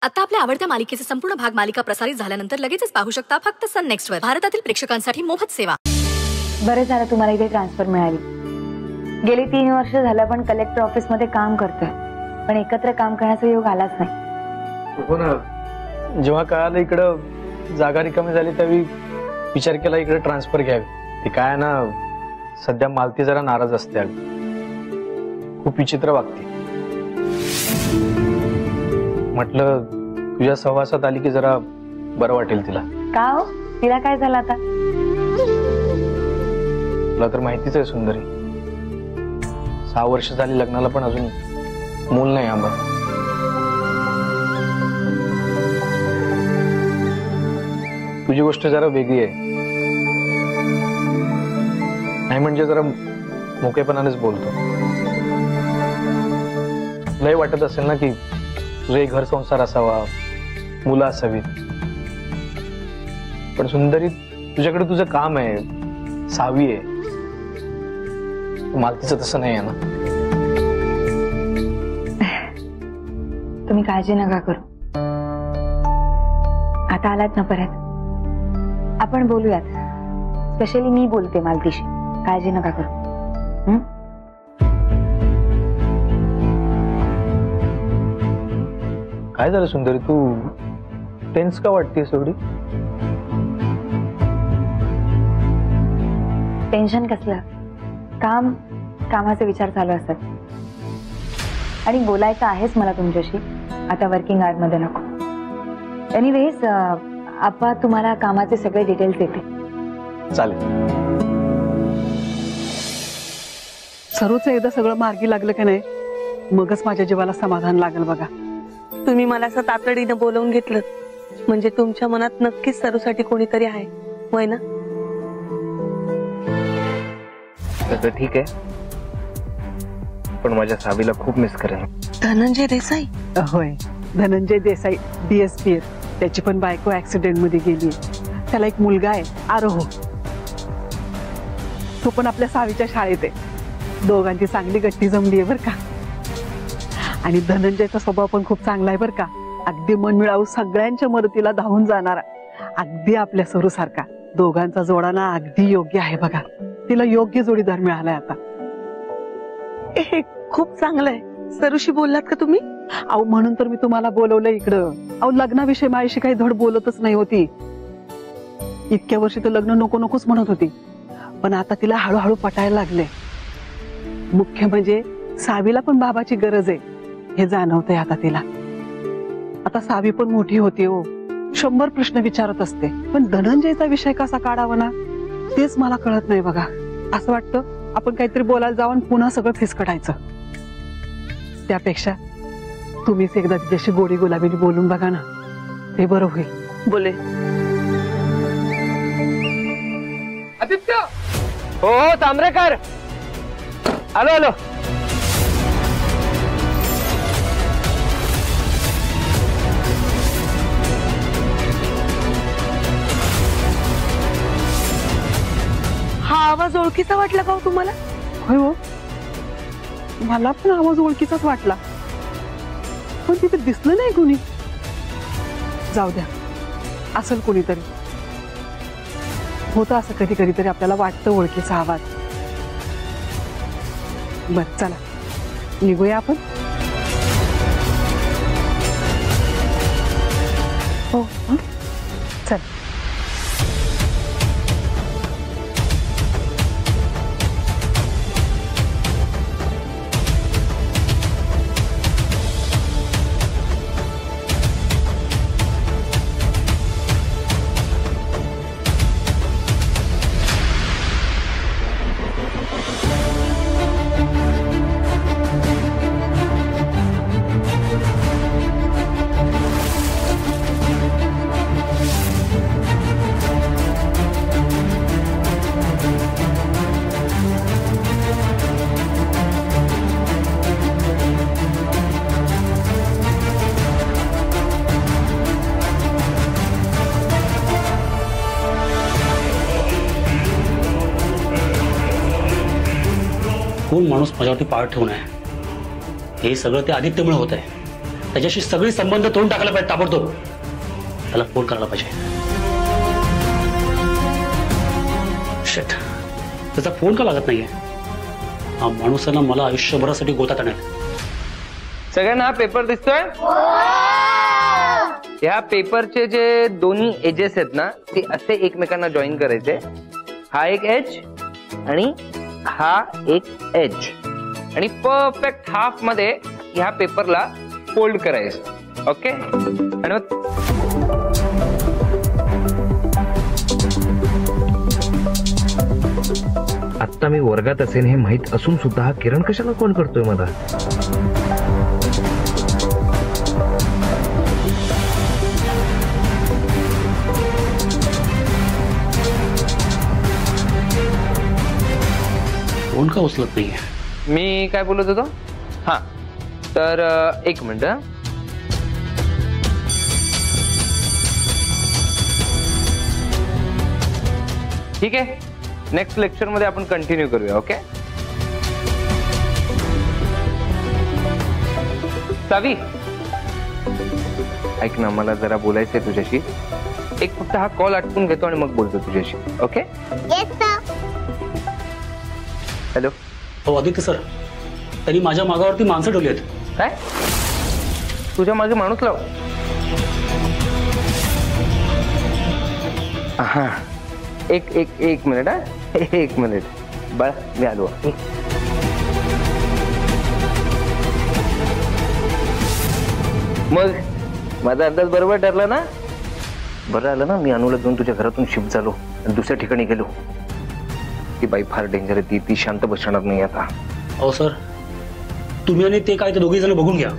आता आपल्या आवडत्या मालिकेचे संपूर्ण भाग मालिका प्रसारित झाल्यानंतर लगेचच पाहू शकता फक्त सन नेक्स्ट वर. भारतातील प्रेक्षकांसाठी मोफत सेवा. बरं झालं तुम्हाला इथे ट्रान्सफर मिळाली. गेली 3 वर्ष झालं पण कलेक्टर ऑफिस मध्ये काम करतोय, पण एकत्र काम करण्याचा योग आलाच नाही. हो ना, जेव्हा कळालं इकडं जागा रिकामी झाली त्यावेळी विचार केला इकडे ट्रान्सफर घ्यावी. ते काय ना, सध्या मालती जरा नाराज असते, खूप विचित्र वागते. म्हटलं तुझ्या सहवासात आली की जरा बरं वाटेल तिला. का हो, तिला काय झालं आता? तुला तर माहितीच आहे सुंदरी, 6 वर्ष झाली लग्नाला पण अजून मूल नाही आम्हाला. तुझी गोष्ट जरा वेगळी आहे. नाही म्हणजे जरा मोकेपणानेच बोलतो. लय वाटत असेल ना की तुझे घर संसार असावा, मुलं असावीत, पण सुंदरी तुझ्याकडे तुझं काम आहे, सावी आहे. मालतीचं तसं नाही आहे ना. तुम्ही काळजी नका करू. आता आलात ना परत, आपण बोलूयात. स्पेशली मी बोलते मालतीशी, काळजी नका करू. काय झालं सुंदरी, तू टेन्स का वाटतेस एवढी? टेन्शन कसलं, कामाचे विचार चालू असतात. आणि बोलायचं आहेच मला तुमच्याशी, आता वर्किंग आवर मध्ये नको. एनिवेज आपा तुम्हाला कामाचे सगळे डिटेल्स देते. चालेल. सर्वच एकदा सगळं मार्गी लागलं की नाही, मगच माझ्या जीवाला समाधान लागेल बघा. तुम्ही मला असं तातडीनं बोलवून घेतलं म्हणजे तुमच्या मनात नक्कीच सरूसाठी कोणीतरी आहे, होय ना? सगळं ठीक आहे, पण माझ्या सावीला खूप मिस करेन. धनंजय देसाई? होय, धनंजय देसाई DSP. त्याची पण बायको ऍक्सिडेंट मध्ये गेली. त्याला एक मुलगा आहे आरोह. तो पण आपल्या सावीच्या शाळेत आहे. दोघांची चांगली गट्टी जमली आहे बर का. आणि धनंजयचा स्वभाव पण खूप चांगला आहे बर का. अगदी मनमिळावू सगळ्यांच्या मदतीला धावून जाणारा, अगदी आपल्या सरू सारखा. दोघांचा जोडा ना अगदी योग्य आहे बघा. तिला योग्य जोडीदार मिळालाय आता. खूप चांगलं आहे. सरूशी बोललात का तुम्ही? अहो म्हणून तर मी तुम्हाला बोलवलं इकडं. अहो लग्नाविषयी माझ्याशी काही धड बोलतच नाही होती. इतक्या वर्षी तर लग्न नको नकोच म्हणत होती, पण आता तिला हळूहळू पटायला लागले. मुख्य म्हणजे सावीला पण बाबाची गरज आहे हे जाणवतंय आता तिला. आता सावी पण मोठी होती हो, 100 प्रश्न विचारत असते, पण धनंजयचा विषय कसा काढावा ना तेच मला कळत नाही बघा. असं वाटतं आपण काहीतरी बोलायला जाऊन पुन्हा सगळं फिसकटायचं. त्यापेक्षा तुम्हीच एकदा तिच्याशी गोडी गुलाबीने बोलून बघा ना, ते बरं होईल. बोले. आदित्य. हो तांबरेकर, आलो आलो. हा आवाज ओळखीचा वाटला का तुम्हाला? होय हो, मला पण आवाज ओळखीचाच वाटला, पण तिथे दिसलं नाही कोणी. जाऊ द्या, असेल कोणीतरी. होतं असं कधी कधीतरी आपल्याला वाटतं ओळखीचा आवाज. बर चला निघूया आपण. हो चल. कोण माणूस माझ्यावरती पाळ ठेवून आहे? हे सगळं ते आदित्यमुळे होत आहे. त्याच्याशी सगळी संबंध तोडून टाकायला पाहिजे ताबडतोब. त्याला फोन करायला पाहिजे. शिट, त्याचा फोन का लागत नाहीये? हा माणूसांना मला आयुष्यभरासाठी गोतात आणेल. सगळ्यांना हा पेपर दिसतोय? या पेपरचे जे दोन्ही एजेस आहेत ना ते असे एकमेकांना जॉईन करायचे. हा एक एज आणि हा एक एज आणि परफेक्ट हाफ मध्ये ह्या पेपरला फोल्ड करायचं. ओके. आणि मग आता मी वर्गात असेल हे माहित असून सुद्धा हा किरण कशाला फोन करतोय मला? फोन का उचलत नाहीये? मी काय बोलत होतो? हा तर एक मिनिट. ठीक आहे, नेक्स्ट लेक्चर मध्ये आपण कंटिन्यू करूया. ओके. सावी ऐक ना, मला जरा बोलायचंय तुझ्याशी. एक फक्त हा कॉल आटपून घेतो आणि मग बोलतो तुझ्याशी. ओके. हॅलो. हो आदित्य सर, त्यांनी माझ्या मागावरती माणसं ठेवली आहेत. काय? तुझ्या मागे माणूस लाव? हा एक एक एक मिनिट. हा एक मिनिट बाळा, मी आलो. मग माझा अंदाज बरोबर ठरला ना? बरं आलं ना मी अनुला घेऊन तुझ्या घरातून शिफ्ट झालो आणि दुसऱ्या ठिकाणी गेलो. ती बाई फार डेंजर आहे. ती शांत बसणार नाही आता. हो सर, तुम्ही आणि ते काय ते दोघे जण बघून घ्या.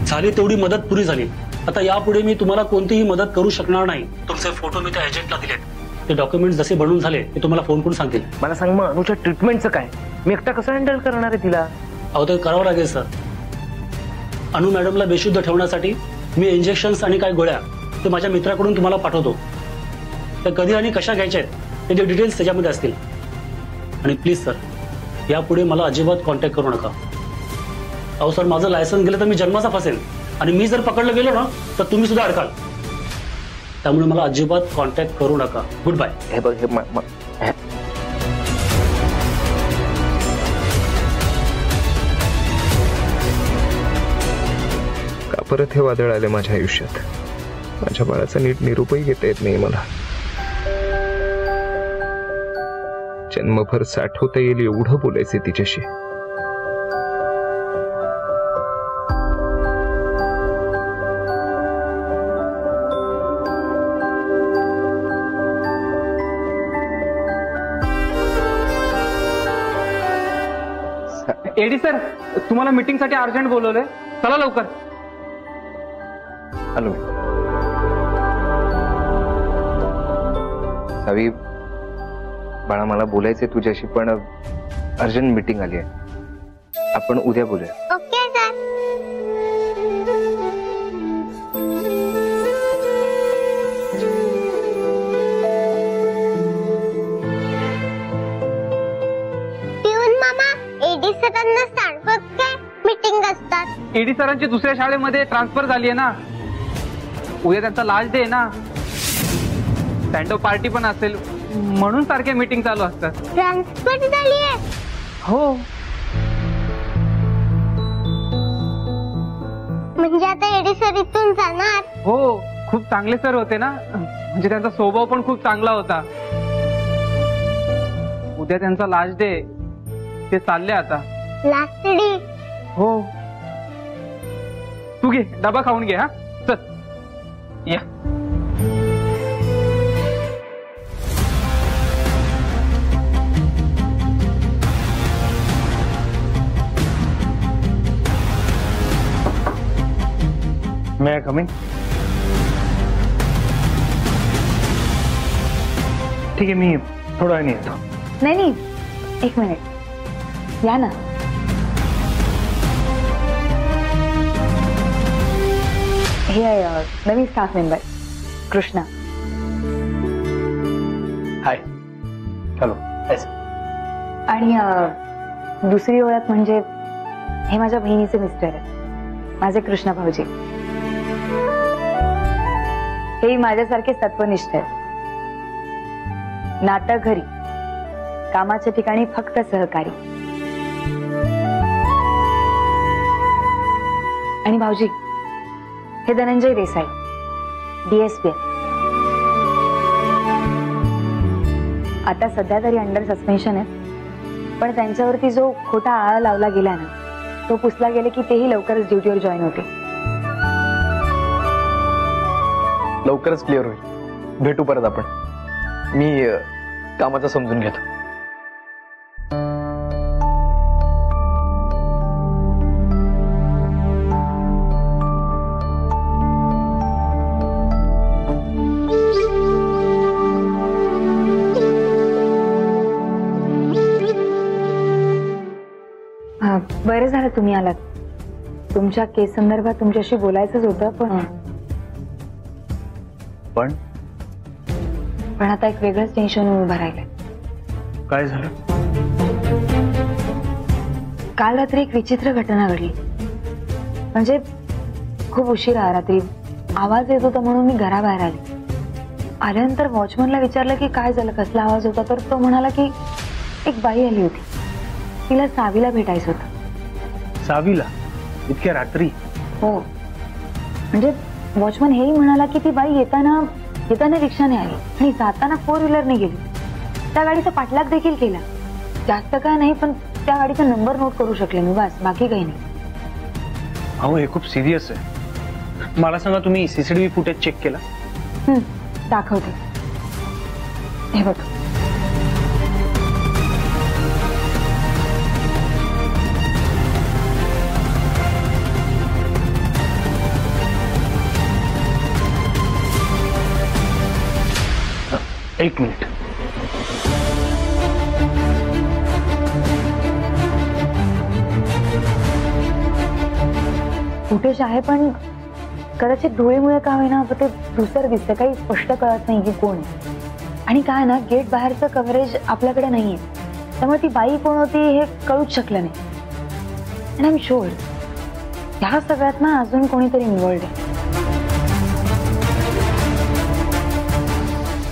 झाली तेवढी मदत पुरी झाली. आता यापुढे मी तुम्हाला कोणतीही मदत करू शकणार नाही. तुमचे फोटो मी त्या एजंटला दिलेत. ते डॉक्युमेंट जसे बनवून झाले ते तुम्हाला फोन करून सांगतील. मला सांग मग अनुच्या ट्रीटमेंटचं काय? मी एकटा कसं हँडल करणार आहे तिला? अहो ते करावं लागेल सर. अनु मॅडमला बेशुद्ध ठेवण्यासाठी मी इंजेक्शन्स आणि काही गोळ्या ते माझ्या मित्राकडून तुम्हाला पाठवतो. तर कधी आणि कशा घ्यायच्या आहेत त्याचे डिटेल्स त्याच्यामध्ये असतील. आणि प्लीज सर, यापुढे मला अजिबात कॉन्टॅक्ट करू नका. अहो सर, माझं लायसन्स गेलं तर मी जन्माचा फसेल आणि मी जर पकडलं गेलो ना तर तुम्ही सुद्धा अडकाल. त्यामुळे मला अजिबात कॉन्टॅक्ट करू नका. Good bye. हे बघ, हे का परत हे वादळ आले माझ्या आयुष्यात? माझ्या बाळाचा नीट निरूपही घेता येत नाही मला. जन्मभर साठवता येईल एवढं बोलायचे तिच्याशी. एडी सर, तुम्हाला मीटिंग साठी अर्जंट बोलवलंय. चला लवकर. हॅलो सावी, बाळा मला बोलायचंय तुझ्याशी पण अर्जंट मीटिंग आली आहे. आपण उद्या बोलूया. Okay sir. पिऊन मामा, एडी सरांना सांगत काय मीटिंग असतात? एडी सरांची दुसऱ्या शाळेमध्ये ट्रान्सफर झाली आहे ना. उद्या त्यांचा लास्ट डे आहे ना. सँडो पार्टी पण असेल म्हणून सारखे मीटिंग चालू असतात. ट्रान्सफर झाली आहे? हो. म्हणजे आता एडी सर इथून जाणार? हो, खूप चांगले सर होते ना. म्हणजे त्यांचा स्वभाव पण खूप चांगला होता. उद्या त्यांचा लास्ट डे. ते चालले आता. Last day? हो. तू घे, डबा खाऊन घे. हा चल या. May I come in? ठीक आहे, मी थोडा वेळ येतो. नाही, एक मिनिट. या ना. हे आहे नवीन स्टाफ मेंबर कृष्णा. हाय. हॅलो. आणि दुसरी ओळख म्हणजे हे माझ्या बहिणीचे मिस्टर आहेत माझे कृष्ण भाऊजी, हे माझ्यासारखे सत्वनिष्ठ आहेत. नातं घरी, कामाच्या ठिकाणी फक्त सहकारी. आणि भाऊजी, हे धनंजय देसाई, DSP. आता सध्या तरी अंडर सस्पेन्शन आहे, पण त्यांच्यावरती जो खोटा आळा लावला गेला ना, तो पुसला गेले की तेही लवकरच ड्युटीवर जॉईन होते. लवकरच क्लिअर होईल. भेटू परत आपण. मी कामाचं समजून घेतो. बरं झालं तुम्ही आलात. तुमच्या केस संदर्भात तुमच्याशी बोलायचंच होतं, पण आता एक वेगळंच टेन्शन उभं राहिलंय. काय झालं? काल रात्री एक विचित्र घटना घडली. म्हणजे खूप उशिरा रात्री आवाज येत होता म्हणून मी घराबाहेर आले. आल्यानंतर वॉचमनला विचारलं की काय झालं, कसला आवाज होता, तर तो म्हणाला की एक बाई आली होती, तिला सावीला भेटायचं होतं. सावीला? इतक्या रात्री? हो, म्हणजे वॉचमन हेही म्हणाला की ती बाई येताना रिक्षाने आली आणि जाताना 4 व्हीलरने गेली. त्या गाडीचा पाठलाग देखील केला. जास्त काय नाही, पण त्या गाडीचा नंबर नोट करू शकले मी, बस, बाकी काही नाही. अहो, हे खूप सिरियस आहे. मला सांगा, तुम्ही CCTV फुटेज चेक केला? दाखवते. हे बघ. एक मिनिट. फुटेज आहे, पण कदाचित धुळीमुळे का होईना ते दुसरं दिसतं, काही स्पष्ट कळत नाही की कोण आहे. आणि काय ना, गेट बाहेरचं कव्हरेज आपल्याकडे नाहीये, त्यामुळे ती बाई कोण होती हे कळूच शकलं नाही. आणि आय एम शुअर ह्या सगळ्यात ना अजून कोणीतरी इन्व्हॉल्ड आहे.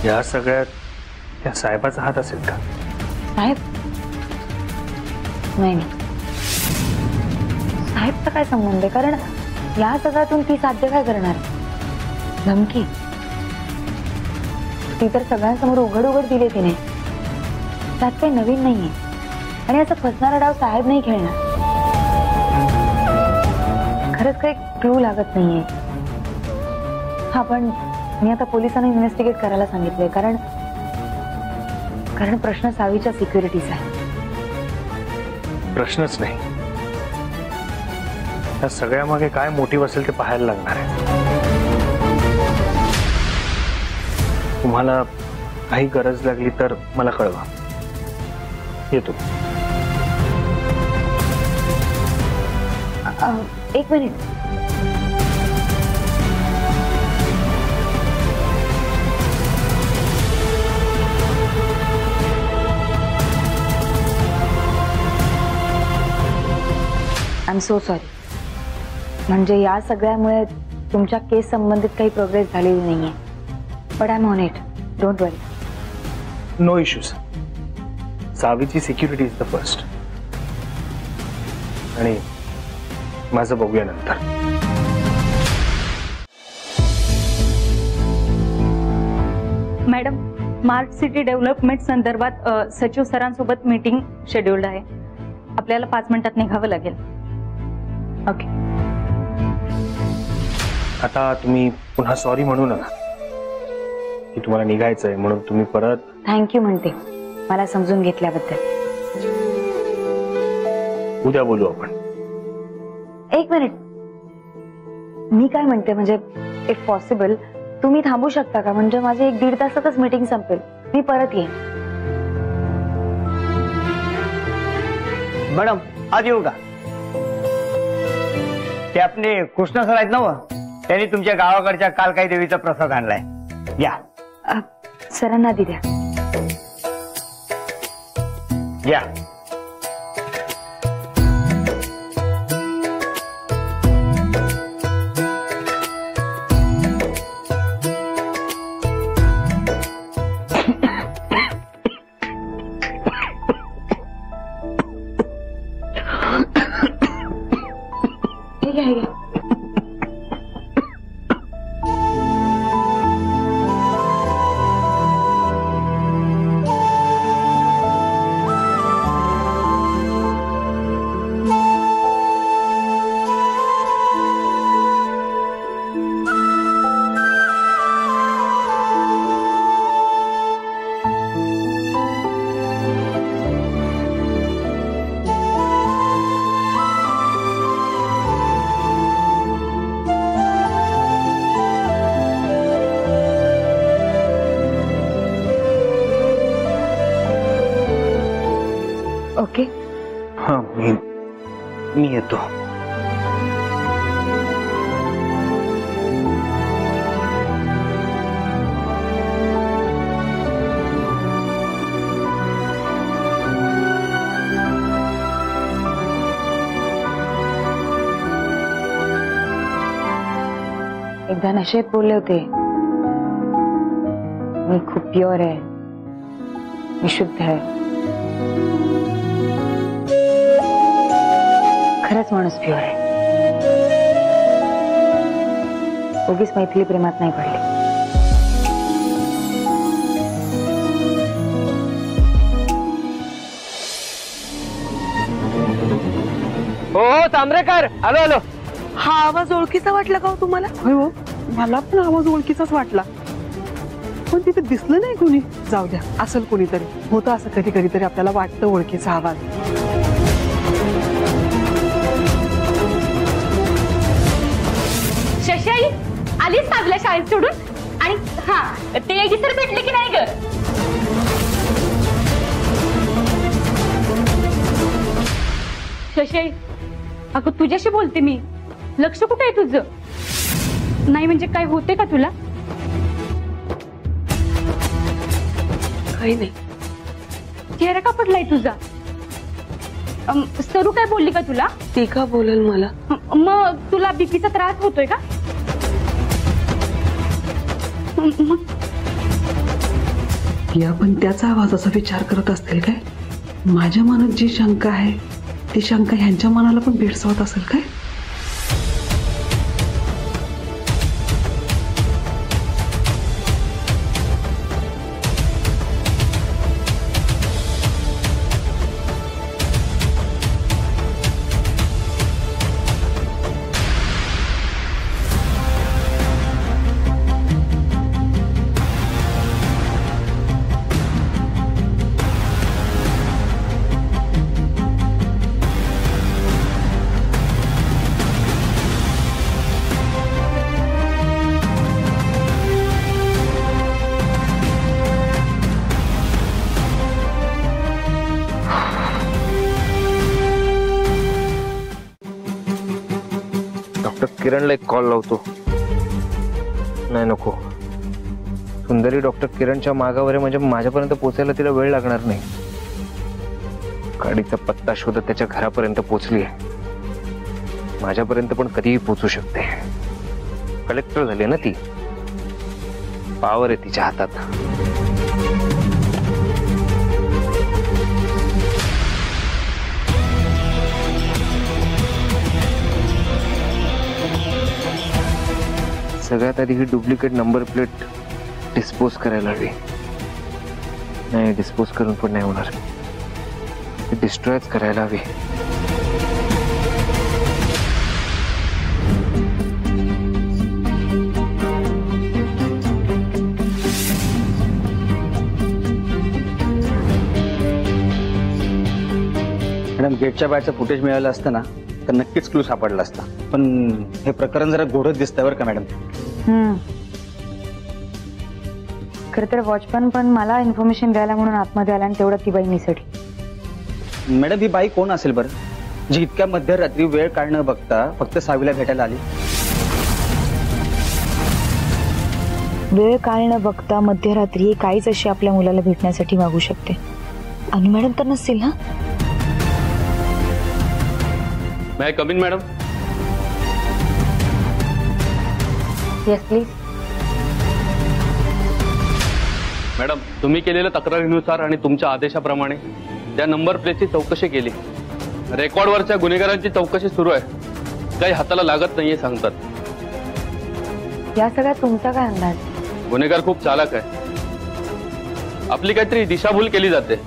या सगळ्यात त्या साहेबाचा हात असेल का? साहेब? नाही, साहेबचा काय संबंध आहे? कारण या सगळ्यातून ती साध्य काय करणार? धमकी ती तर सगळ्यांसमोर उघड उघड दिली तिने. त्यात काही नवीन नाहीये. आणि असं फसणारा डाव साहेब नाही खेळणार. खरंच काही क्लू लागत नाहीये. हा, पण मी आता पोलिसांना इन्व्हेस्टिगेट करायला सांगितलंय, कारण प्रश्न सावीच्या सिक्युरिटीचा आहे. प्रश्नच नाही, या सगळ्यामागे काय मोटिव्ह असेल ते पाहायला लागणार आहे. तुम्हाला काही गरज लागली तर मला कळवा. येतो. एक minute. I am so sorry. म्हणजे या सगळ्यामुळे तुमच्या केस संबंधित काही प्रोग्रेस झालेली नाहीये. But I am on it. Don't worry. No issues. सावीची सिक्युरिटी इज द फर्स्ट. आणि माझं बघूया नंतर. मॅडम, स्मार्ट सिटी डेव्हलपमेंट संदर्भात सचिव सरांसोबत मीटिंग शेड्यूल्ड आहे. आपल्याला 5 मिनिटात निघावं लागेल. ओके. आता तुम्ही पुन्हा सॉरी म्हणू नका की तुम्हाला निघायचंय म्हणून तुम्ही परत. थँक्यू म्हणते मला समजून घेतल्याबद्दल. उद्या बोलू आपण. एक मिनिट. मी काय म्हणते, म्हणजे इफ पॉसिबल तुम्ही थांबू शकता का? म्हणजे माझी 1-1.5 तासातच मीटिंग संपेल. मी परत येईन. मॅडम, आज येऊ का? ते आपले कृष्ण सर आहेत ना, त्यांनी तुमच्या गावाकडच्या कालकाई देवीचा प्रसाद आणलाय. या. सरांना दिल्या. मी येतो. एकदा नशेत बोलले होते, मी खूप प्युअर आहे, मी शुद्ध आहे. खरंच माणूस प्युअर आहे. उगीच मैथिली प्रेमात नाही पडली. हो तांबरेकर, आलो आलो. हा आवाज ओळखीचा वाटला का हो तुम्हाला? होय हो, मला पण आवाज ओळखीचाच वाटला, पण तिथे दिसलं नाही कोणी. जाऊ द्या, असेल कोणीतरी. होतं असं कधी कधीतरी, आपल्याला वाटतं ओळखीचा आवाज. शशाई आलीच सावीला शाळेत सोडून? आणि हा ते एडी सर भेटले की नाही ग? शशाई अगं तुझ्याशी बोलते मी. लक्ष कुठे आहे तुझं? नाही म्हणजे काय होते का तुला? काही नाही. चेहरा का पडलाय तुझा? सरू काय बोलली का तुला? ती का बोलेल मला? मग तुला बीपीचा त्रास होतोय का? या पण त्याचा आवाजाचा विचार करत असतील काय? माझ्या मनात जी शंका आहे ती शंका ह्यांच्या मनाला पण भेडसावत असेल काय? किरणला एक कॉल लावतो. नाही नको, सुंदरी डॉक्टर किरणच्या मागावर आहे, म्हणजे माझ्यापर्यंत पोहोचायला तिला वेळ लागणार नाही. गाडीचा पत्ता शोधत त्याच्या घरापर्यंत पोहोचली आहे. माझ्यापर्यंत पण कधीही पोहोचू शकते. कलेक्टर झाली ना ती, पावर आहे तिच्या हातात. सगळ्यात आधी ही डुप्लिकेट नंबर प्लेट डिस्पोज करायला हवी. नाही, डिस्पोज करून पण नाही होणार, डिस्ट्रॉयच करायला हवी. मॅडम, गेटच्या बाहेरचं फुटेज मिळालं असतं ना तर नक्कीच क्लू सापडला असता. पण हे प्रकरण जरा घोडत दिसतंय बरं का मॅडम. खरं तर वॉचमन पण मला इन्फॉर्मेशन द्यायला म्हणून आतमध्ये आला आणि तेवढं ती बाई निसटली. मॅडम, ही बाई कोण असेल बरं, जी इतक्या मध्यरात्री वेळ काढ न बघता फक्त सावीला भेटायला आली? वेळ काळ न बघता मध्यरात्री काहीच अशी आपल्या मुलाला भेटण्यासाठी मागू शकते. अनु मॅडम तर नसतील ना? May I come in, madam? Yes please. Madam, तुम्ही केलेल्या तक्रारीनुसार आणि तुमच्या आदेशाप्रमाणे त्या नंबर प्लेटची चौकशी केली. रेकॉर्डवरच्या गुन्हेगारांची चौकशी सुरू आहे. काही हाताला लागत नाहीये सांगतात. या सगळ्यात तुमचा काय अंदाज? गुन्हेगार खूप चालाक आहे. आपली काहीतरी दिशाभूल केली जाते.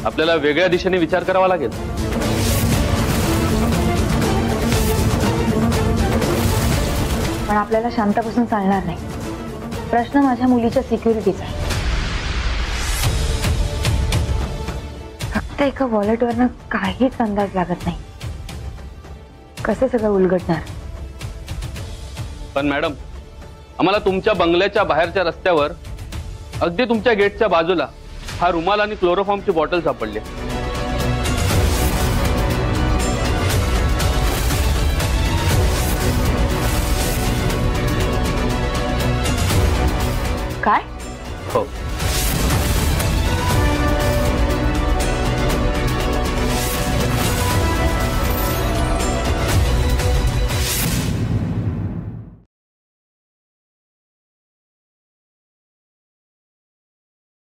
आपल्याला वेगळ्या दिशेने विचार करावा लागेल. पण आपल्याला शांत बसून चालणार नाही. प्रश्न माझ्या मुलीच्या सिक्युरिटीचा आहे. फक्त एका वॉलेटवरनं काहीच अंदाज लागत नाही. कसं सगळं उलगडणार? पण मॅडम, आम्हाला तुमच्या बंगल्याच्या बाहेरच्या रस्त्यावर अगदी तुमच्या गेटच्या बाजूला हा रुमाल आणि क्लोरोफॉर्मची बॉटल सापडली. काय? हो